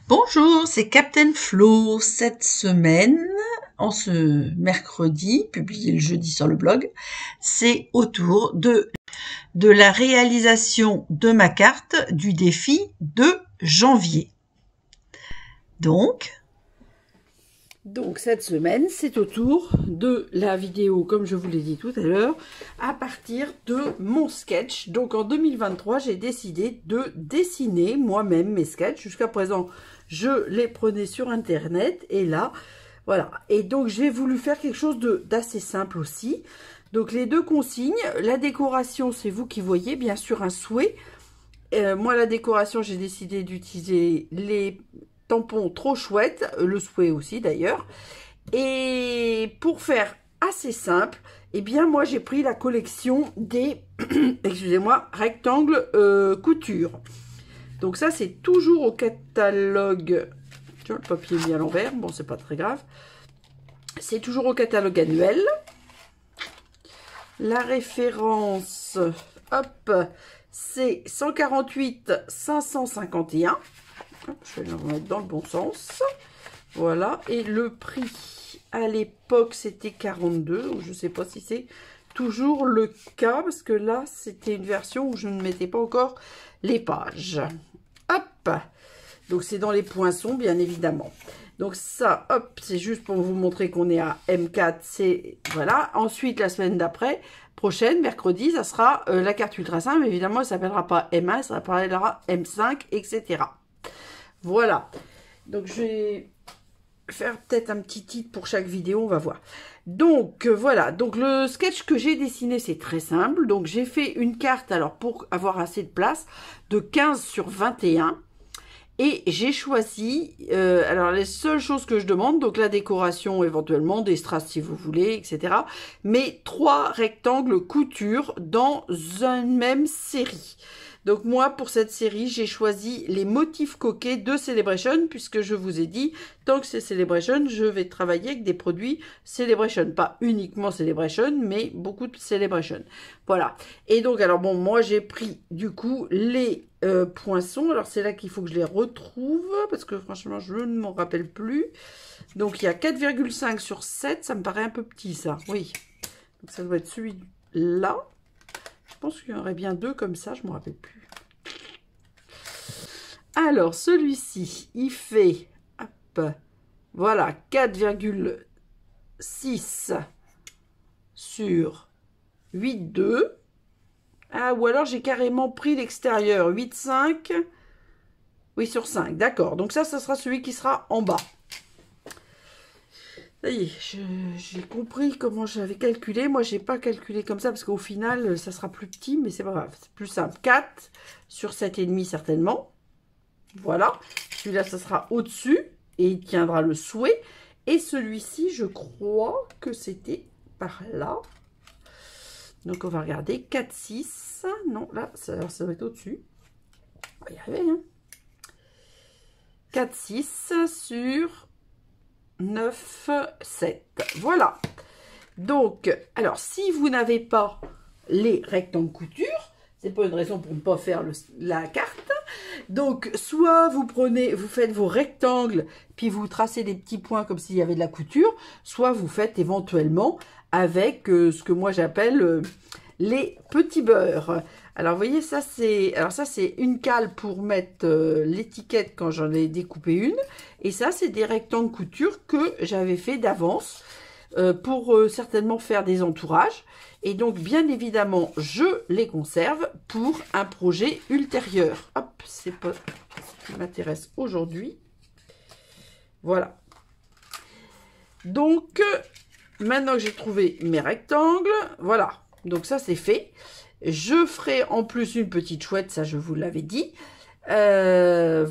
Bonjour, c'est Captain Flo. Cette semaine, en ce mercredi, publié le jeudi sur le blog, c'est autour de la réalisation de ma carte du défi de janvier. Donc, cette semaine, c'est au tour de la vidéo, comme je vous l'ai dit tout à l'heure, à partir de mon sketch. Donc en 2023, j'ai décidé de dessiner moi-même mes sketchs. Jusqu'à présent, je les prenais sur Internet et là, voilà. Et donc j'ai voulu faire quelque chose d'assez simple aussi. Donc les deux consignes, la décoration, c'est vous qui voyez, bien sûr un souhait. Moi, la décoration, j'ai décidé d'utiliser les tampons trop chouettes, le souhait aussi d'ailleurs. Et pour faire assez simple, eh bien moi j'ai pris la collection des excusez-moi, rectangles couture. Donc ça c'est toujours au catalogue. Tiens, le papier est mis à l'envers, bon c'est pas très grave. C'est toujours au catalogue annuel. La référence, hop, c'est 148 551. Je vais le remettre dans le bon sens. Voilà. Et le prix, à l'époque, c'était 42. Je ne sais pas si c'est toujours le cas. Parce que là, c'était une version où je ne mettais pas encore les pages. Hop. Donc, c'est dans les poinçons, bien évidemment. Donc, ça, hop, c'est juste pour vous montrer qu'on est à M4. C'est, voilà. Ensuite, la semaine d'après, prochaine, mercredi, ça sera la carte ultra simple. Évidemment, elle ne s'appellera pas M1, ça s'appellera M5, etc. Voilà, donc je vais faire peut-être un petit titre pour chaque vidéo, on va voir. Donc voilà, donc le sketch que j'ai dessiné, c'est très simple. Donc j'ai fait une carte, alors pour avoir assez de place, de 15 sur 21. Et j'ai choisi, alors les seules choses que je demande, donc la décoration éventuellement, des strass si vous voulez, etc. Mais 3 rectangles couture dans une même série. Donc moi, pour cette série, j'ai choisi les motifs coquets de Celebration, puisque je vous ai dit, tant que c'est Celebration, je vais travailler avec des produits Celebration. Pas uniquement Celebration, mais beaucoup de Celebration. Voilà. Et donc, alors bon, moi, j'ai pris, du coup, les poinçons. Alors, c'est là qu'il faut que je les retrouve, parce que franchement, je ne m'en rappelle plus. Donc, il y a 4,5 sur 7. Ça me paraît un peu petit, ça. Oui. Donc, ça doit être celui-là. Je pense qu'il y en aurait bien deux comme ça, je ne me rappelle plus. Alors, celui-ci, il fait, hop, voilà, 4,6 sur 8,2. Ah, ou alors j'ai carrément pris l'extérieur, 8,5. Oui, sur 5, d'accord. Donc ça sera celui qui sera en bas. Ça y est, j'ai compris comment j'avais calculé. Moi, j'ai pas calculé comme ça parce qu'au final, ça sera plus petit, mais c'est pas grave. C'est plus simple. 4 sur 7,5 certainement. Voilà. Celui-là, ça sera au-dessus et il tiendra le souhait. Et celui-ci, je crois que c'était par là. Donc, on va regarder. 4, 6. Non, là, ça va être au-dessus. On va y arriver, hein. 4, 6 sur 9, 7. Voilà. Donc, alors, si vous n'avez pas les rectangles couture, c'est pas une raison pour ne pas faire la carte. Donc, soit vous faites vos rectangles, puis vous tracez des petits points comme s'il y avait de la couture, soit vous faites éventuellement avec ce que moi j'appelle les petits beurres. Alors, vous voyez, ça c'est une cale pour mettre l'étiquette quand j'en ai découpé une. Et ça, c'est des rectangles couture que j'avais fait d'avance pour certainement faire des entourages. Et donc, bien évidemment, je les conserve pour un projet ultérieur. Hop, c'est pas ce qui m'intéresse aujourd'hui. Voilà. Donc, maintenant que j'ai trouvé mes rectangles, voilà. Donc, ça, c'est fait. Je ferai en plus une petite chouette, ça, je vous l'avais dit. Voilà.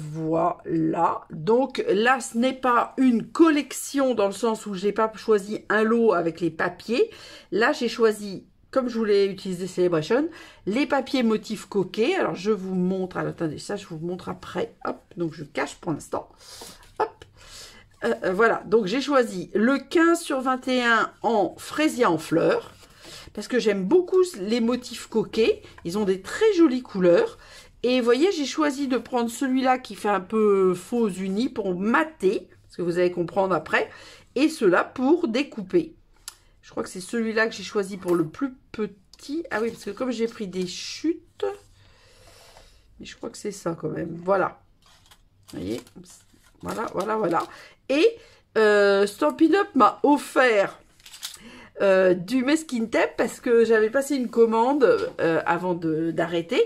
Donc, là, ce n'est pas une collection dans le sens où j'ai pas choisi un lot avec les papiers. Là, j'ai choisi, comme je voulais utiliser Celebration, les papiers motifs coquets. Alors, je vous montre. Alors, attendez, ça, je vous montre après. Hop, donc je cache pour l'instant. Hop. Voilà. Donc, j'ai choisi le 15 sur 21 en fraisier en fleurs. Parce que j'aime beaucoup les motifs coquets. Ils ont des très jolies couleurs. Et vous voyez, j'ai choisi de prendre celui-là qui fait un peu faux uni pour mater, parce que vous allez comprendre après, et cela pour découper. Je crois que c'est celui-là que j'ai choisi pour le plus petit. Ah oui, parce que comme j'ai pris des chutes, mais je crois que c'est ça quand même. Voilà. Vous voyez, voilà, voilà, voilà. Et Stampin' Up m'a offert du masking tape parce que j'avais passé une commande avant d'arrêter.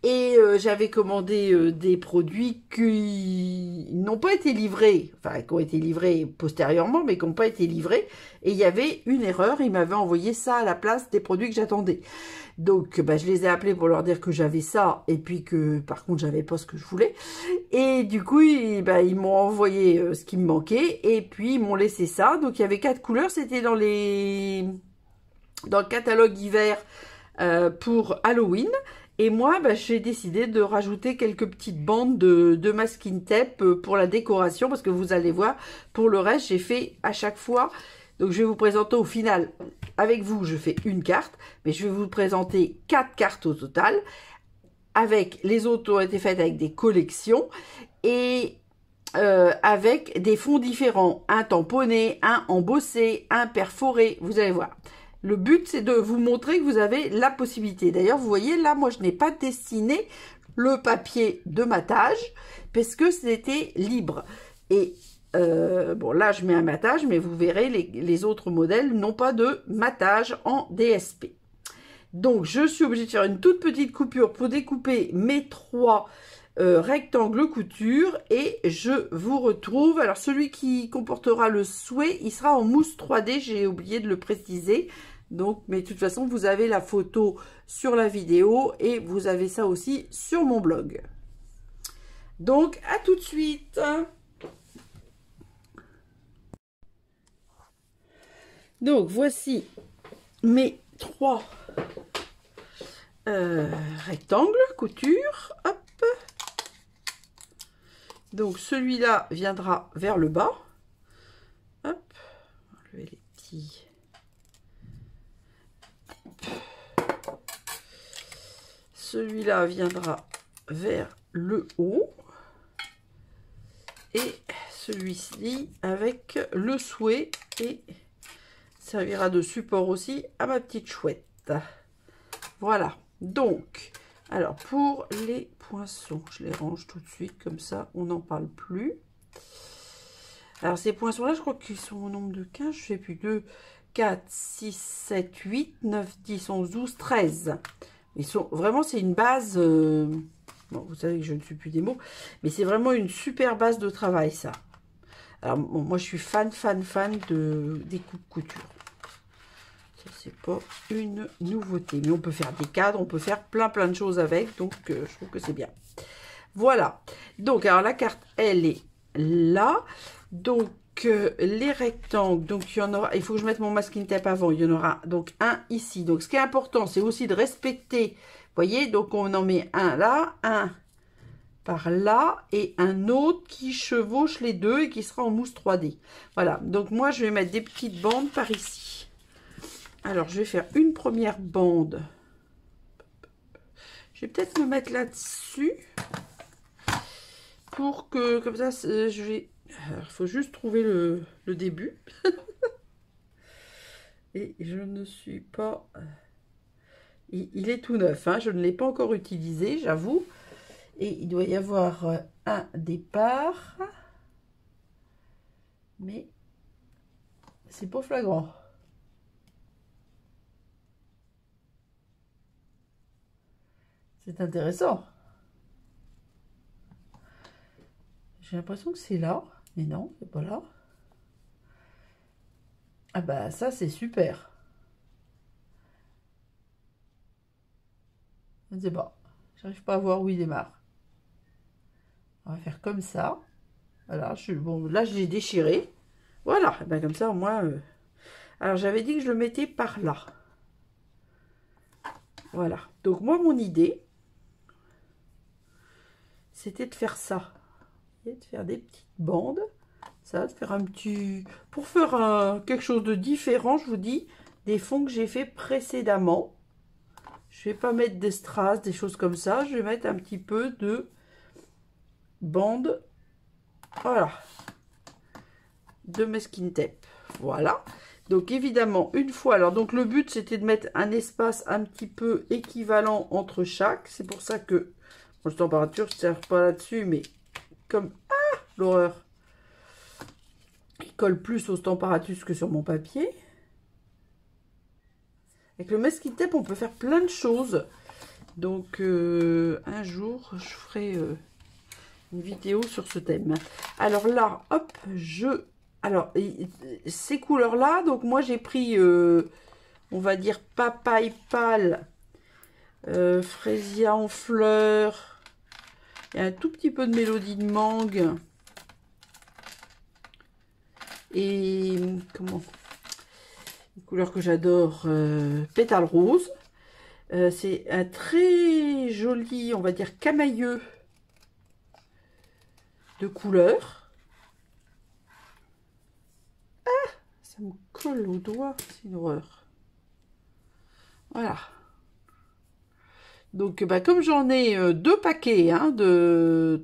Et j'avais commandé des produits qui n'ont pas été livrés, enfin qui ont été livrés postérieurement, mais qui n'ont pas été livrés. Et il y avait une erreur, ils m'avaient envoyé ça à la place des produits que j'attendais. Donc bah, je les ai appelés pour leur dire que j'avais ça, et puis que par contre j'avais pas ce que je voulais. Et du coup, ils m'ont envoyé ce qui me manquait, et puis ils m'ont laissé ça. Donc il y avait 4 couleurs, c'était dans le catalogue hiver pour Halloween. Et moi, j'ai décidé de rajouter quelques petites bandes de masking tape pour la décoration, parce que vous allez voir, pour le reste, j'ai fait à chaque fois. Donc, je vais vous présenter au final, avec vous, je fais une carte, mais je vais vous présenter 4 cartes au total. Avec les autres ont été faites avec des collections et avec des fonds différents. Un tamponné, un embossé, un perforé, vous allez voir. Le but, c'est de vous montrer que vous avez la possibilité. D'ailleurs, vous voyez, là, moi, je n'ai pas dessiné le papier de matage parce que c'était libre. Et, bon, là, je mets un matage, mais vous verrez, les autres modèles n'ont pas de matage en DSP. Donc, je suis obligée de faire une toute petite coupure pour découper mes 3 rectangles couture et je vous retrouve. Alors, celui qui comportera le souhait, il sera en mousse 3D, j'ai oublié de le préciser. Donc, mais de toute façon, vous avez la photo sur la vidéo et vous avez ça aussi sur mon blog. Donc, à tout de suite. Donc, voici mes 3 rectangles couture. Hop. Donc, celui-là viendra vers le bas. Hop. Enlever les petits. Celui-là viendra vers le haut. Et celui-ci avec le souhait et servira de support aussi à ma petite chouette. Voilà. Donc, alors pour les poinçons, je les range tout de suite comme ça, on n'en parle plus. Alors ces poinçons-là, je crois qu'ils sont au nombre de 15, je ne sais plus, 2, 4, 6, 7, 8, 9, 10, 11, 12, 13. Ils sont vraiment, c'est une base, bon, vous savez que je ne suis plus des mots, mais c'est vraiment une super base de travail, ça. Alors, bon, moi, je suis fan de découpe couture. Ça, c'est pas une nouveauté, mais on peut faire des cadres, on peut faire plein de choses avec, donc je trouve que c'est bien. Voilà. Donc, alors, la carte, elle est là. Donc, les rectangles, donc il y en aura, il faut que je mette mon masking tape avant, il y en aura donc un ici. Donc ce qui est important, c'est aussi de respecter, vous voyez, donc on en met un là, un par là et un autre qui chevauche les deux et qui sera en mousse 3D. Voilà, donc moi je vais mettre des petites bandes par ici. Alors je vais faire une première bande. Je vais peut-être me mettre là-dessus pour que, comme ça, je vais... Alors, il faut juste trouver le début. Et je ne suis pas... Il est tout neuf, hein, je ne l'ai pas encore utilisé, j'avoue. Et il doit y avoir un départ. Mais c'est pas flagrant. C'est intéressant. J'ai l'impression que c'est là. Mais non, c'est pas là. Ah bah ça c'est super. Je ne sais pas. J'arrive pas à voir où il démarre. On va faire comme ça. Voilà, bon, là je l'ai déchiré. Voilà, et ben comme ça au moins. Alors j'avais dit que je le mettais par là. Voilà. Donc moi mon idée, c'était de faire ça. Et de faire des petites bandes. Ça, de faire un petit... Pour faire quelque chose de différent, je vous dis, des fonds que j'ai fait précédemment. Je vais pas mettre des strass, des choses comme ça. Je vais mettre un petit peu de bande, voilà, de masking tape. Voilà. Donc évidemment, une fois, alors donc le but c'était de mettre un espace un petit peu équivalent entre chaque. C'est pour ça que, bon, la température, je ne sers pas là-dessus, mais comme, ah, l'horreur, il colle plus aux températures que sur mon papier. Avec le masking tape, on peut faire plein de choses. Donc un jour, je ferai une vidéo sur ce thème. Alors là, hop, alors, ces couleurs-là, donc moi j'ai pris, on va dire, papaye pâle, fraisia en fleurs, et un tout petit peu de mélodie de mangue. Et, comment, une couleur que j'adore, pétale rose. C'est un très joli, on va dire, camailleux de couleur. Ah, ça me colle au doigt, c'est une horreur. Voilà. Donc, bah, comme j'en ai 2 paquets hein, de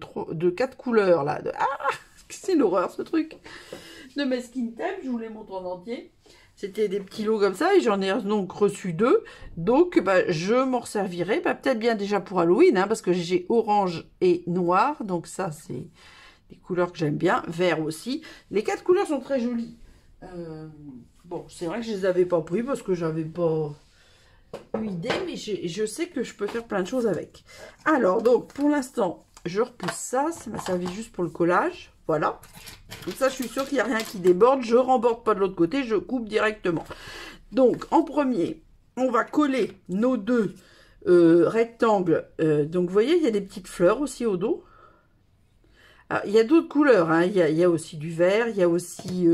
4 couleurs, là, ah, c'est une horreur ce truc. De masking tape, je vous les montre en entier. C'était des petits lots comme ça et j'en ai donc reçu 2. Donc, bah, je m'en servirai peut-être bien déjà pour Halloween, hein, parce que j'ai orange et noir. Donc ça, c'est des couleurs que j'aime bien. Vert aussi. Les 4 couleurs sont très jolies. Bon, c'est vrai que je les avais pas pris parce que j'avais pas eu idée, mais je sais que je peux faire plein de choses avec. Alors, donc, pour l'instant, je repousse ça. Ça m'a servi juste pour le collage. Voilà. Donc ça, je suis sûre qu'il n'y a rien qui déborde. Je remborde pas de l'autre côté, je coupe directement. Donc, en premier, on va coller nos 2 rectangles. Donc, vous voyez, il y a des petites fleurs aussi au dos. Alors, il y a d'autres couleurs. Hein. Il y a aussi du vert, il y a aussi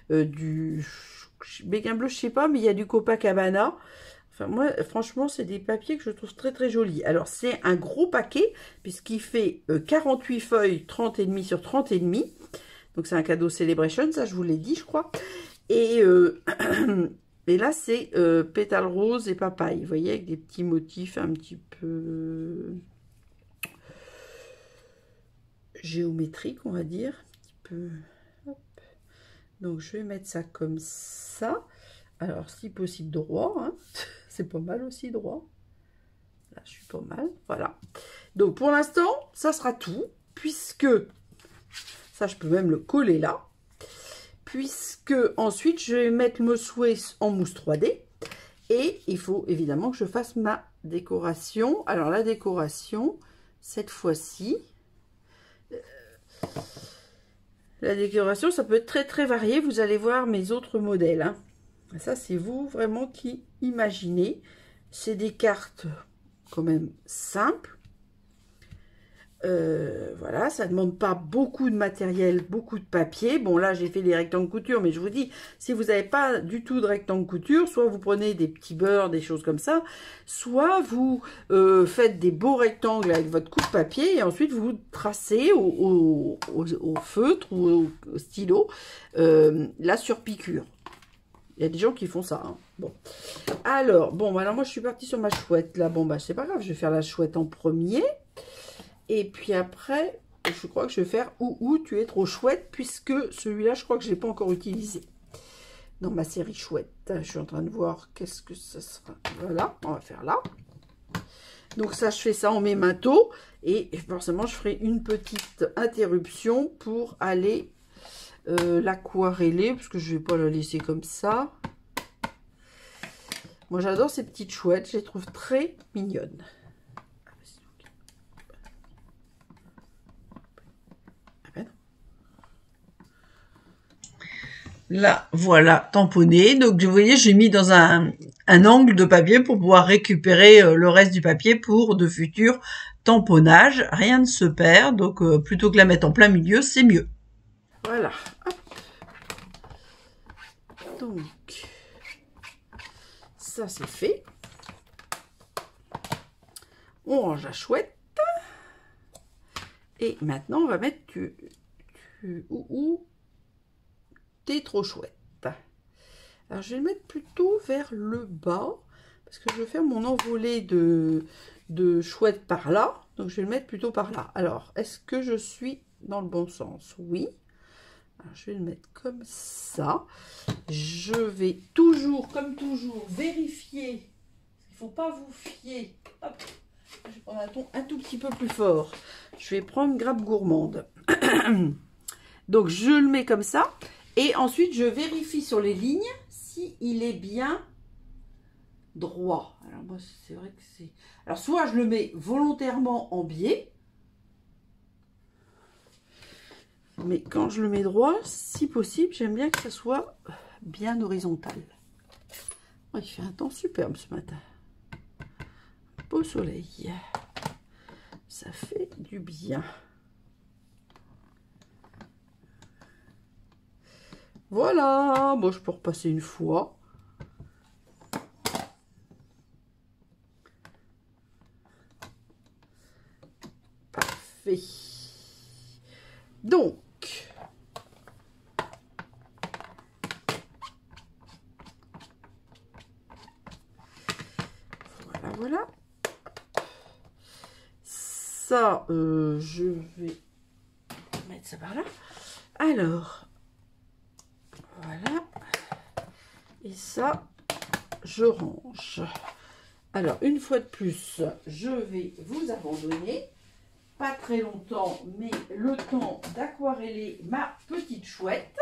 du béguin bleu, je sais pas, mais il y a du Copacabana. Enfin, moi, franchement, c'est des papiers que je trouve très, très jolis. Alors, c'est un gros paquet, puisqu'il fait 48 feuilles, 30,5 sur 30,5. Donc, c'est un cadeau Celebration, ça, je vous l'ai dit, je crois. Et, et là, c'est pétale rose et papaye. Vous voyez, avec des petits motifs un petit peu géométriques, on va dire. Un petit peu... Hop. Donc, je vais mettre ça comme ça. Alors, si possible, droit, hein. C'est pas mal aussi, droit. Là, je suis pas mal, voilà. Donc, pour l'instant, ça sera tout, puisque, ça, je peux même le coller là, puisque, ensuite, je vais mettre le souhait en mousse 3D, et il faut, évidemment, que je fasse ma décoration. Alors, la décoration, cette fois-ci, la décoration, ça peut être très, très varié. Vous allez voir mes autres modèles, hein. Ça, c'est vous vraiment qui imaginez. C'est des cartes quand même simples. Voilà, ça ne demande pas beaucoup de matériel, beaucoup de papier. Bon, là, j'ai fait des rectangles couture, mais je vous dis, si vous n'avez pas du tout de rectangles couture, soit vous prenez des petits beurres, des choses comme ça, soit vous faitte des beaux rectangles avec votre coupe papier et ensuite vous tracez au feutre ou au stylo la surpiqûre. Il y a des gens qui font ça. Hein. Bon. Alors, bon, alors moi, je suis partie sur ma chouette. Là, bon, bah, c'est pas grave. Je vais faire la chouette en premier. Et puis après, je crois que je vais faire Ouhou, tu es trop chouette. Puisque celui-là, je crois que je ne l'ai pas encore utilisé. Dans ma série chouette. Je suis en train de voir qu'est-ce que ça sera. Voilà, on va faire là. Donc ça, je fais ça en mes manteaux. Et forcément, je ferai une petite interruption pour aller... l'aquareller parce que je vais pas la laisser comme ça. Moi j'adore ces petites chouettes, je les trouve très mignonnes. Là, voilà, tamponné. Donc, vous voyez, j'ai mis dans un angle de papier pour pouvoir récupérer le reste du papier pour de futurs tamponnages. Rien ne se perd, donc plutôt que la mettre en plein milieu, c'est mieux. Voilà. Hop. Donc, ça c'est fait. On range la chouette. Et maintenant, on va mettre Ouhou, t'es trop chouette. Alors, je vais le mettre plutôt vers le bas. parce que je vais faire mon envolé de chouette par là. Donc, je vais le mettre plutôt par là. Alors, est-ce que je suis dans le bon sens? Oui. Alors, je vais le mettre comme ça. Je vais toujours, comme toujours, vérifier. Il ne faut pas vous fier. Hop. Je vais prendre un ton un tout petit peu plus fort. Je vais prendre grappe gourmande. Donc, je le mets comme ça. Et ensuite, je vérifie sur les lignes si il est bien droit. Alors, moi, c'est vrai que c'est... Alors, soit je le mets volontairement en biais. Mais quand je le mets droit, si possible, j'aime bien que ça soit bien horizontal. Oh, il fait un temps superbe ce matin. Beau soleil. Ça fait du bien. Voilà. Bon, je peux repasser une fois. Parfait. Donc, voilà. Ça, je vais mettre ça par là. Alors, voilà. Et ça, je range. Alors, une fois de plus, je vais vous abandonner. Pas très longtemps, mais le temps d'aquareller ma petite chouette.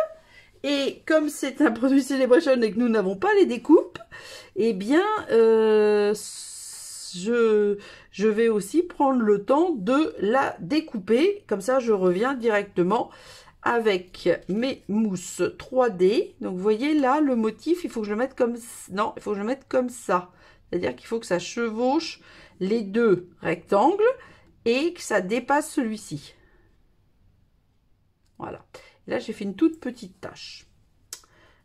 Et comme c'est un produit Celebration et que nous n'avons pas les découpes, eh bien, je vais aussi prendre le temps de la découper. Comme ça, je reviens directement avec mes mousses 3D. Donc, vous voyez là, le motif, il faut que je le mette comme... Non, il faut que je le mette comme ça. C'est-à-dire qu'il faut que ça chevauche les deux rectangles et que ça dépasse celui-ci. Voilà. Et là, j'ai fait une toute petite tache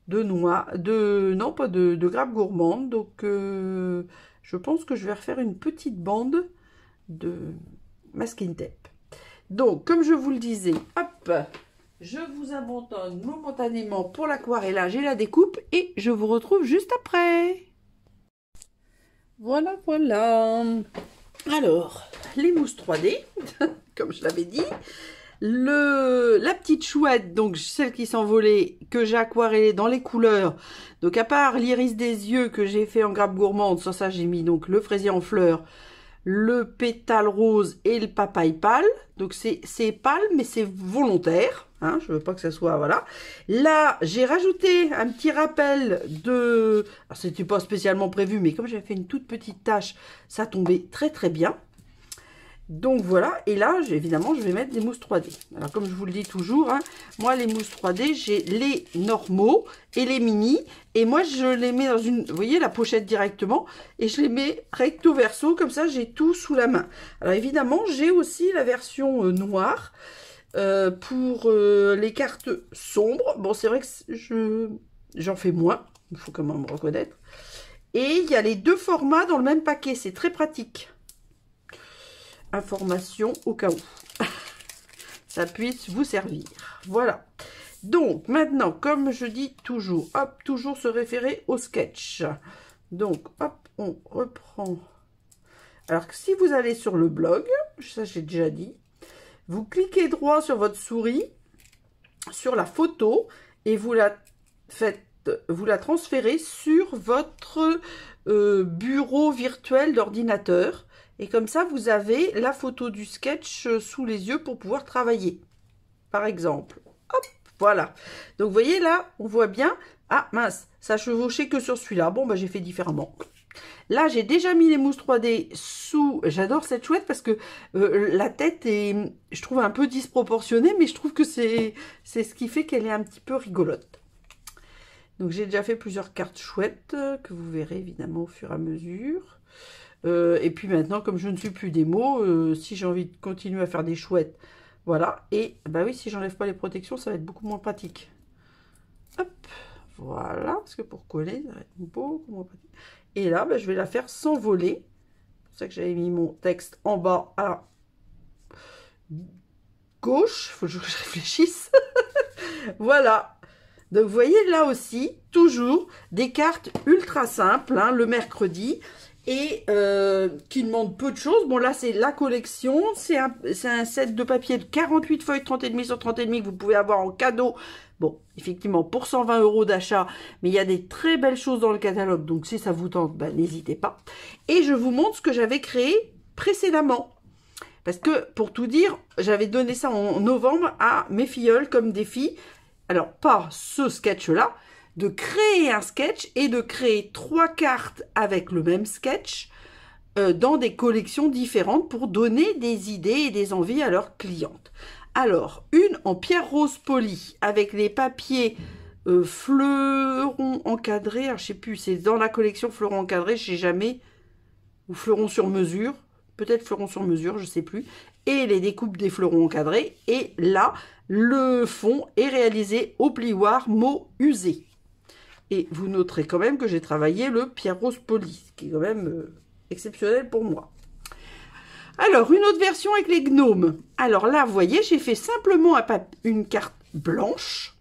de noix, non pas de grappe gourmande. Donc, je pense que je vais refaire une petite bande de masking tape. Donc, comme je vous le disais, hop, je vous abandonne momentanément pour l'aquarellage et la découpe et je vous retrouve juste après. Voilà, voilà. Alors, les mousses 3D, comme je l'avais dit. La petite chouette, donc celle qui s'envolait, que j'ai aquarellée dans les couleurs. Donc à part l'iris des yeux que j'ai fait en grappe gourmande, sur ça j'ai mis donc le fraisier en fleurs, le pétale rose et le papaye pâle. Donc c'est pâle mais c'est volontaire, hein, je veux pas que ça soit, voilà. Là j'ai rajouté un petit rappel de... Alors c'était pas spécialement prévu, mais comme j'avais fait une toute petite tache, ça tombait très très bien. Donc voilà, et là évidemment je vais mettre des mousses 3D. Alors comme je vous le dis toujours, hein, moi les mousses 3D, j'ai les normaux et les mini. Et moi je les mets dans une, vous voyez la pochette directement. Et je les mets recto verso, comme ça j'ai tout sous la main. Alors évidemment j'ai aussi la version noire pour les cartes sombres. Bon c'est vrai que j'en fais moins, il faut quand même reconnaître. Et il y a les deux formats dans le même paquet, c'est très pratique. Information au cas où ça puisse vous servir. Voilà. Donc maintenant, comme je dis toujours, hop, toujours se référer au sketch. Donc hop, on reprend. Alors si vous allez sur le blog, ça j'ai déjà dit, vous cliquez droit sur votre souris, sur la photo et vous la transférez sur votre bureau virtuel d'ordinateur. Et comme ça, vous avez la photo du sketch sous les yeux pour pouvoir travailler. Par exemple. Hop, voilà. Donc, vous voyez là, on voit bien. Ah, mince, ça chevauchait que sur celui-là. Bon, bah, j'ai fait différemment. Là, j'ai déjà mis les mousses 3D sous... J'adore cette chouette parce que la tête est, je trouve, un peu disproportionnée. Mais je trouve que c'est ce qui fait qu'elle est un petit peu rigolote. Donc, j'ai déjà fait plusieurs cartes chouettes que vous verrez évidemment au fur et à mesure. Et puis maintenant, comme je ne suis plus des mots, si j'ai envie de continuer à faire des chouettes, voilà. Et bah oui, si j'enlève pas les protections, ça va être beaucoup moins pratique. Hop, voilà, parce que pour coller, ça va être beaucoup moins pratique. Et là, bah, je vais la faire s'envoler. C'est pour ça que j'avais mis mon texte en bas à gauche. Faut que je réfléchisse. Voilà. Donc, vous voyez, là aussi, toujours des cartes ultra simples, hein, le mercredi, et qui demandent peu de choses. Bon, là, c'est la collection. C'est un set de papier de 48 feuilles 30,5 sur 30,5 que vous pouvez avoir en cadeau. Bon, effectivement, pour 120 € d'achat, mais il y a des très belles choses dans le catalogue. Donc, si ça vous tente, ben, n'hésitez pas. Et je vous montre ce que j'avais créé précédemment. Parce que, pour tout dire, j'avais donné ça en novembre à mes filleules comme défi. Alors, pas ce sketch-là, de créer un sketch et de créer 3 cartes avec le même sketch dans des collections différentes pour donner des idées et des envies à leurs clientes. Alors, une en pierre rose polie avec les papiers fleurons encadrés. Alors, je sais plus, c'est dans la collection fleurons encadrés, je sais jamais, ou fleurons sur mesure. Peut-être fleurons sur mesure, je sais plus, et les découpes des fleurons encadrés. Et là, le fond est réalisé au plioir mot usé. Et vous noterez quand même que j'ai travaillé le pierre rose poli, ce qui est quand même exceptionnel pour moi. Alors, une autre version avec les gnomes. Alors là, vous voyez, j'ai fait simplement une carte blanche.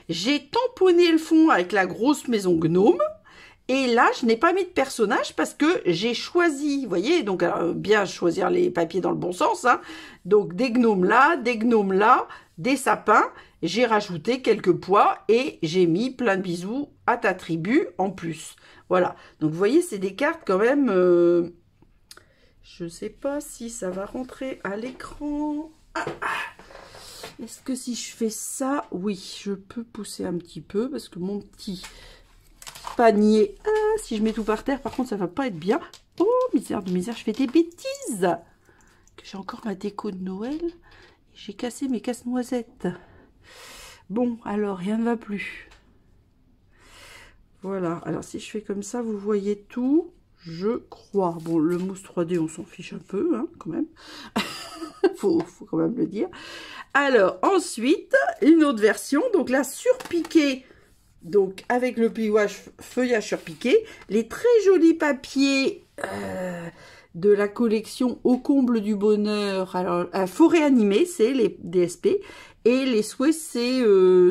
J'ai tamponné le fond avec la grosse maison gnome. Et là, je n'ai pas mis de personnage parce que j'ai choisi, vous voyez, donc bien choisir les papiers dans le bon sens, hein. Donc des gnomes là, des sapins. J'ai rajouté quelques pois et j'ai mis plein de bisous à ta tribu en plus. Voilà, donc vous voyez, c'est des cartes quand même, je ne sais pas si ça va rentrer à l'écran. Est-ce que si je fais ça, oui, je peux pousser un petit peu parce que mon petit panier, si je mets tout par terre, par contre, ça va pas être bien. Oh, misère de misère, je fais des bêtises. Que j'ai encore ma déco de Noël. J'ai cassé mes casse-noisettes. Bon, alors, rien ne va plus. Voilà, alors si je fais comme ça, vous voyez tout, je crois. Bon, le mousse 3D, on s'en fiche un peu, hein, quand même. faut quand même le dire. Alors, ensuite, une autre version, donc là, surpiqué. Donc, avec le pliage feuillage surpiqué, les très jolis papiers de la collection Au comble du bonheur. Alors, forêt animée, c'est les DSP. Et les souhaits, c'est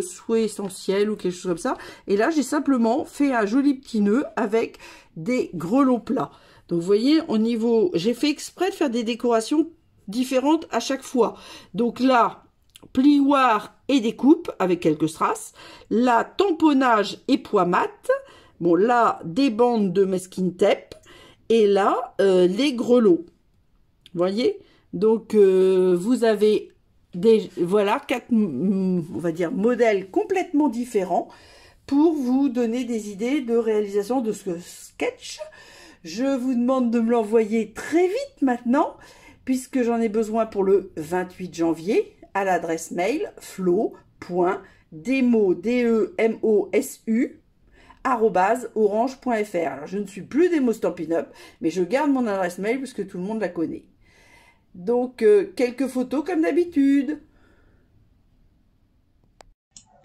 souhaits essentiels ou quelque chose comme ça. Et là, j'ai simplement fait un joli petit nœud avec des grelots plats. Donc, vous voyez, au niveau... J'ai fait exprès de faire des décorations différentes à chaque fois. Donc là... plioir et découpe avec quelques strass, là tamponnage et poids mat, bon là des bandes de masking tape et là les grelots, vous voyez, donc vous avez des, voilà, 4 on va dire modèles complètement différents pour vous donner des idées de réalisation de ce sketch. Je vous demande de me l'envoyer très vite maintenant puisque j'en ai besoin pour le 28 janvier à l'adresse mail flo.demosu@orange.fr. Alors, je ne suis plus Demo Stampin' Up, mais je garde mon adresse mail parce que tout le monde la connaît. Donc, quelques photos comme d'habitude.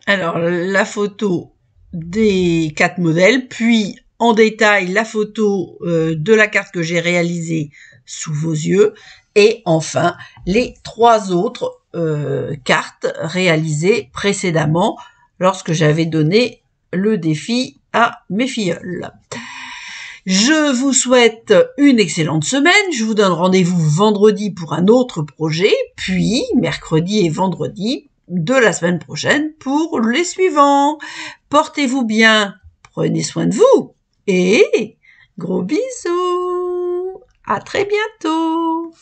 Alors, la photo des 4 modèles, puis en détail la photo de la carte que j'ai réalisée sous vos yeux, et enfin les 3 autres cartes réalisées précédemment lorsque j'avais donné le défi à mes filleules. Je vous souhaite une excellente semaine. Je vous donne rendez-vous vendredi pour un autre projet, puis mercredi et vendredi de la semaine prochaine pour les suivants. Portez-vous bien, prenez soin de vous et gros bisous. À très bientôt.